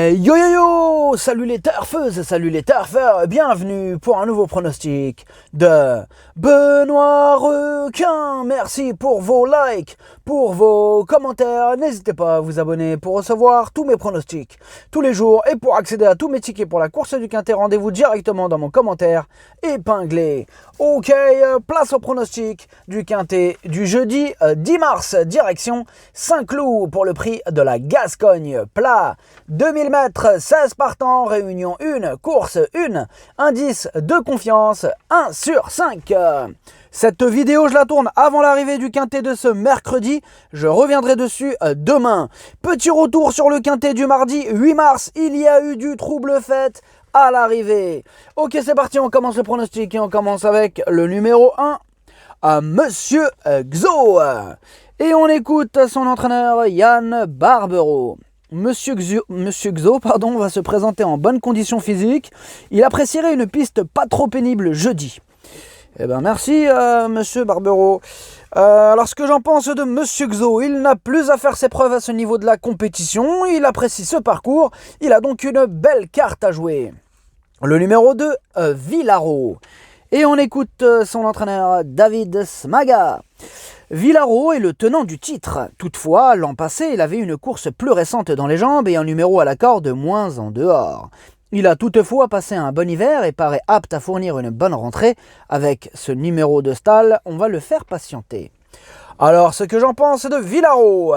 Yo yo yo, salut les turfeuses, salut les turfeurs, bienvenue pour un nouveau pronostic de Benoît Requin. Merci pour vos likes, pour vos commentaires, n'hésitez pas à vous abonner pour recevoir tous mes pronostics tous les jours et pour accéder à tous mes tickets pour la course du Quintet, rendez-vous directement dans mon commentaire épinglé. Ok, place au pronostic du Quintet du jeudi 10 mars, direction Saint-Cloud pour le prix de la Gascogne, plat 2000 mètres, 16 partants, réunion 1, course 1, indice de confiance 1 sur 5. Cette vidéo, je la tourne avant l'arrivée du Quintet de ce mercredi. Je reviendrai dessus demain. Petit retour sur le Quintet du mardi 8 mars. Il y a eu du trouble fait à l'arrivée. Ok, c'est parti, on commence le pronostic et on commence avec le numéro 1, Monsieur Xo. Et on écoute son entraîneur Yann Barbero. Monsieur Xo va se présenter en bonne condition physique. Il apprécierait une piste pas trop pénible jeudi. Eh ben merci Monsieur Barbero. Alors ce que j'en pense de Monsieur Xo, il n'a plus à faire ses preuves à ce niveau de la compétition. Il apprécie ce parcours. Il a donc une belle carte à jouer. Le numéro 2, Villaro. Et on écoute son entraîneur David Smaga. Villaro est le tenant du titre. Toutefois, l'an passé, il avait une course plus récente dans les jambes et un numéro à la corde moins en dehors. Il a toutefois passé un bon hiver et paraît apte à fournir une bonne rentrée. Avec ce numéro de stall, on va le faire patienter. Alors, ce que j'en pense de Villaro,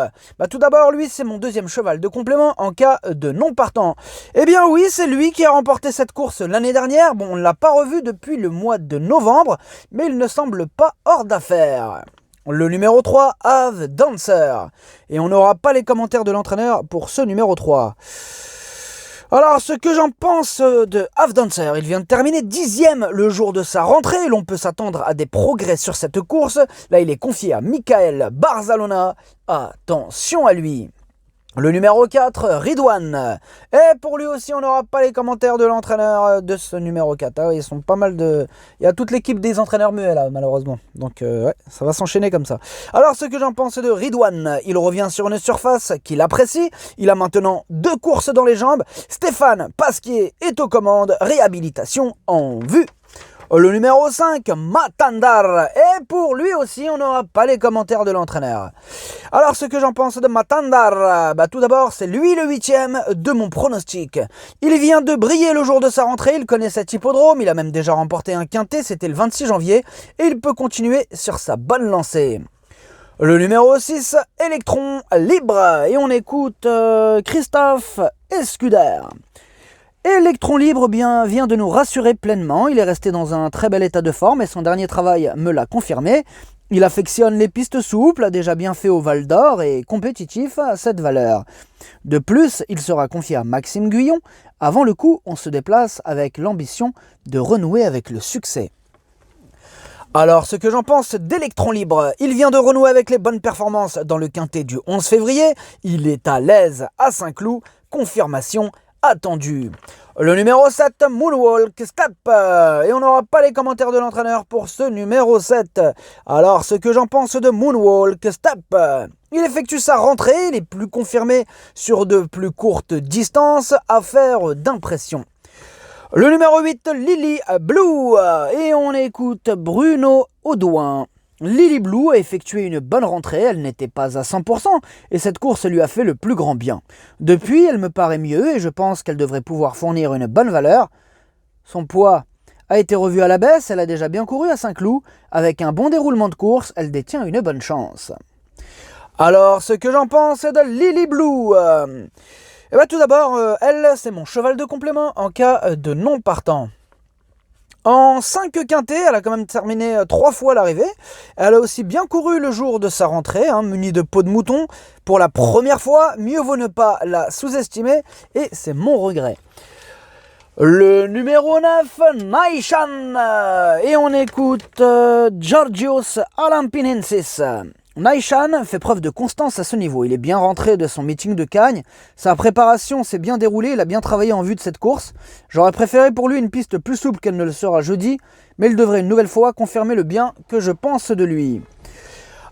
tout d'abord, lui, c'est mon deuxième cheval de complément en cas de non partant. Eh bien oui, c'est lui qui a remporté cette course l'année dernière. Bon, on ne l'a pas revu depuis le mois de novembre, mais il ne semble pas hors d'affaire. Le numéro 3, Have Dancer. Et on n'aura pas les commentaires de l'entraîneur pour ce numéro 3. Alors, ce que j'en pense de Have Dancer, il vient de terminer 10e le jour de sa rentrée. L'on peut s'attendre à des progrès sur cette course. Là, il est confié à Michael Barzalona. Attention à lui. Le numéro 4, Ridwan. Et pour lui aussi, on n'aura pas les commentaires de l'entraîneur de ce numéro 4. Ah, ils sont pas mal de... Il y a toute l'équipe des entraîneurs muets là, malheureusement. Donc, ouais, ça va s'enchaîner comme ça. Alors, ce que j'en pense de Ridwan, il revient sur une surface qu'il apprécie. Il a maintenant 2 courses dans les jambes. Stéphane Pasquier est aux commandes. Réhabilitation en vue. Le numéro 5, Matandar. Et pour lui aussi, on n'aura pas les commentaires de l'entraîneur. Alors, ce que j'en pense de Matandar, tout d'abord, c'est lui le 8e de mon pronostic. Il vient de briller le jour de sa rentrée, il connaît cet hippodrome, il a même déjà remporté un quintet, c'était le 26 janvier, et il peut continuer sur sa bonne lancée. Le numéro 6, Electron Libre. Et on écoute Christophe Escuder. Electron Libre vient de nous rassurer pleinement. Il est resté dans un très bel état de forme et son dernier travail me l'a confirmé. Il affectionne les pistes souples, a déjà bien fait au Val d'Or et compétitif à cette valeur. De plus, il sera confié à Maxime Guyon. Avant le coup, on se déplace avec l'ambition de renouer avec le succès. Alors, ce que j'en pense d'Electron Libre, il vient de renouer avec les bonnes performances dans le quintet du 11 février. Il est à l'aise à Saint-Cloud. Confirmation attendu. Le numéro 7, Moonwalk Step. Et on n'aura pas les commentaires de l'entraîneur pour ce numéro 7. Alors, ce que j'en pense de Moonwalk Step, il effectue sa rentrée, il est plus confirmé sur de plus courtes distances, affaire d'impression. Le numéro 8, Lily Blue. Et on écoute Bruno Audouin. Lily Blue a effectué une bonne rentrée, elle n'était pas à 100% et cette course lui a fait le plus grand bien. Depuis, elle me paraît mieux et je pense qu'elle devrait pouvoir fournir une bonne valeur. Son poids a été revu à la baisse, elle a déjà bien couru à Saint-Cloud. Avec un bon déroulement de course, elle détient une bonne chance. Alors, ce que j'en pense de Lily Blue, tout d'abord, elle, c'est mon cheval de complément en cas de non partant. En 5 quintets, elle a quand même terminé 3 fois l'arrivée. Elle a aussi bien couru le jour de sa rentrée, munie de peau de mouton. Pour la première fois, mieux vaut ne pas la sous-estimer, et c'est mon regret. Le numéro 9, Naishan. Et on écoute Georgios Alampinensis. Naishan fait preuve de constance à ce niveau. Il est bien rentré de son meeting de Cagnes. Sa préparation s'est bien déroulée. Il a bien travaillé en vue de cette course. J'aurais préféré pour lui une piste plus souple qu'elle ne le sera jeudi. Mais il devrait une nouvelle fois confirmer le bien que je pense de lui.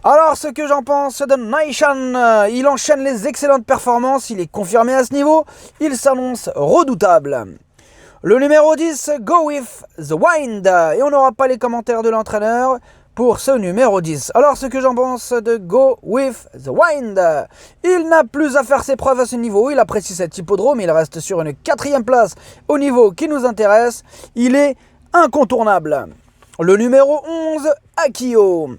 Alors, ce que j'en pense de Naishan, il enchaîne les excellentes performances, il est confirmé à ce niveau, il s'annonce redoutable. Le numéro 10, Go With The Wind, et on n'aura pas les commentaires de l'entraîneur pour ce numéro 10. Alors, ce que j'en pense de Go With The Wind, il n'a plus à faire ses preuves à ce niveau, il apprécie cet hippodrome, il reste sur une 4e place au niveau qui nous intéresse, il est incontournable. Le numéro 11, Akio.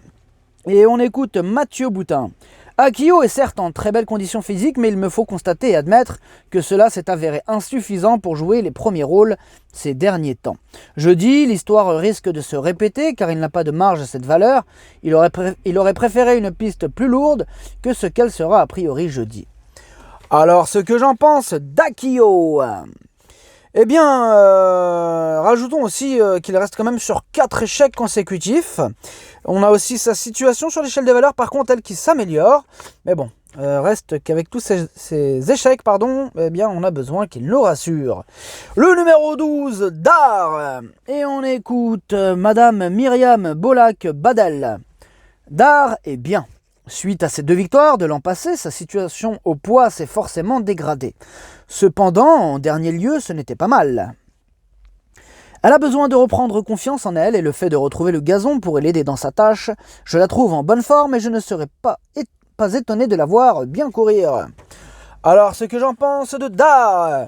Et on écoute Mathieu Boutin. Akio est certes en très belle condition physique, mais il me faut constater et admettre que cela s'est avéré insuffisant pour jouer les premiers rôles ces derniers temps. Jeudi, l'histoire risque de se répéter car il n'a pas de marge à cette valeur. Il aurait préféré une piste plus lourde que ce qu'elle sera a priori jeudi. Alors, ce que j'en pense d'Akio. Eh bien, rajoutons aussi qu'il reste quand même sur 4 échecs consécutifs. On a aussi sa situation sur l'échelle des valeurs, par contre, elle qui s'améliore. Mais bon, reste qu'avec tous ces échecs, eh bien, on a besoin qu'il nous rassure. Le numéro 12, Dar. Et on écoute Madame Myriam Bolac-Badel. Dar est bien. Suite à ses 2 victoires de l'an passé, sa situation au poids s'est forcément dégradée. Cependant, en dernier lieu, ce n'était pas mal. Elle a besoin de reprendre confiance en elle et le fait de retrouver le gazon pourrait l'aider dans sa tâche. Je la trouve en bonne forme et je ne serais pas étonné de la voir bien courir. Alors, ce que j'en pense de Dar,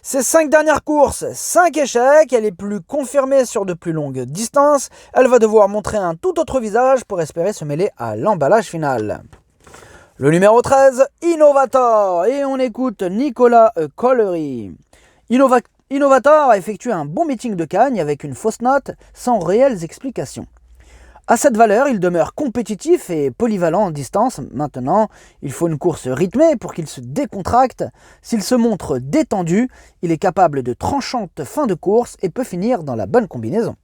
ses 5 dernières courses, 5 échecs, elle est plus confirmée sur de plus longues distances, elle va devoir montrer un tout autre visage pour espérer se mêler à l'emballage final. Le numéro 13, Innovator, et on écoute Nicolas Collery. Innovator a effectué un bon meeting de Cagnes avec une fausse note sans réelles explications. À cette valeur, il demeure compétitif et polyvalent en distance. Maintenant, il faut une course rythmée pour qu'il se décontracte. S'il se montre détendu, il est capable de tranchantes fins de course et peut finir dans la bonne combinaison.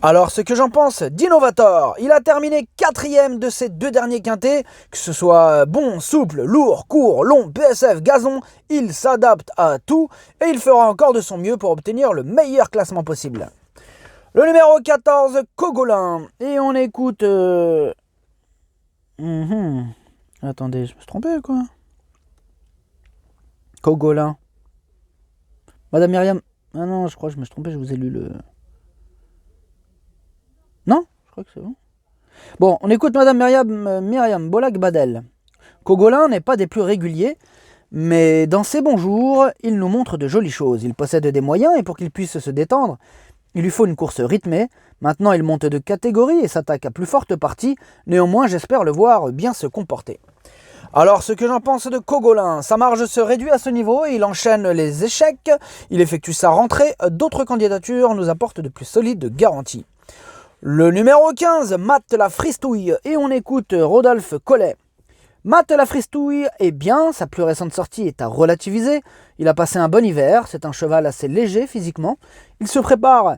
Alors, ce que j'en pense d'Innovator, il a terminé 4e de ses 2 derniers quintés, que ce soit bon, souple, lourd, court, long, PSF, gazon, il s'adapte à tout et il fera encore de son mieux pour obtenir le meilleur classement possible. Le numéro 14, Cogolin. Et on écoute... Attendez, je me suis trompé quoi. Cogolin. Madame Myriam... Ah non, je crois que je me suis trompé, je vous ai lu le... Non, je crois que c'est bon. Bon, on écoute Madame Myriam Bolac-Badel. Cogolin n'est pas des plus réguliers, mais dans ses bons jours, il nous montre de jolies choses. Il possède des moyens et pour qu'il puisse se détendre, il lui faut une course rythmée. Maintenant, il monte de catégorie et s'attaque à plus forte partie. Néanmoins, j'espère le voir bien se comporter. Alors, ce que j'en pense de Cogolin, sa marge se réduit à ce niveau et il enchaîne les échecs. Il effectue sa rentrée. D'autres candidatures nous apportent de plus solides garanties. Le numéro 15, Matt la Fristouille. Et on écoute Rodolphe Collet. Matt la Fristouille est bien, sa plus récente sortie est à relativiser. Il a passé un bon hiver, c'est un cheval assez léger physiquement. Il se prépare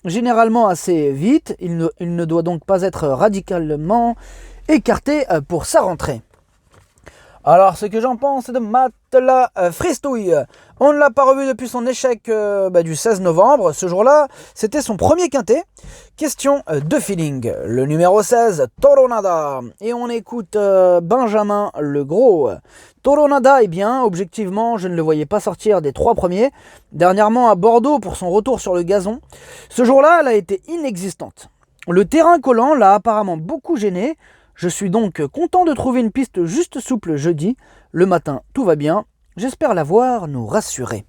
généralement assez vite, il ne doit donc pas être radicalement écarté pour sa rentrée. Alors, ce que j'en pense de Matt la Fristouille, on ne l'a pas revu depuis son échec du 16 novembre. Ce jour-là, c'était son premier quintet. Question de feeling. Le numéro 16, Toronada. Et on écoute Benjamin Legros. Toronada est bien, objectivement, je ne le voyais pas sortir des 3 premiers. Dernièrement à Bordeaux pour son retour sur le gazon. Ce jour-là, elle a été inexistante. Le terrain collant l'a apparemment beaucoup gêné. Je suis donc content de trouver une piste juste souple jeudi. Le matin, tout va bien. J'espère la voir nous rassurer.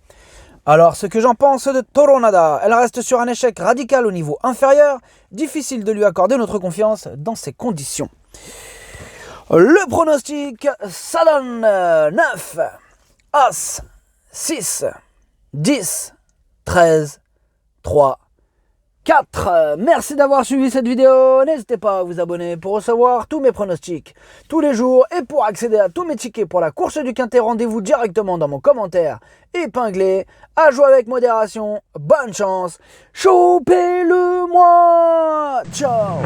Alors, ce que j'en pense de Toronada, elle reste sur un échec radical au niveau inférieur. Difficile de lui accorder notre confiance dans ces conditions. Le pronostic, ça donne 9, As, 6, 10, 13, 3, 4. Merci d'avoir suivi cette vidéo. N'hésitez pas à vous abonner pour recevoir tous mes pronostics tous les jours et pour accéder à tous mes tickets pour la course du Quintet. Rendez-vous directement dans mon commentaire épinglé. À jouer avec modération. Bonne chance. Chopez-le moi. Ciao.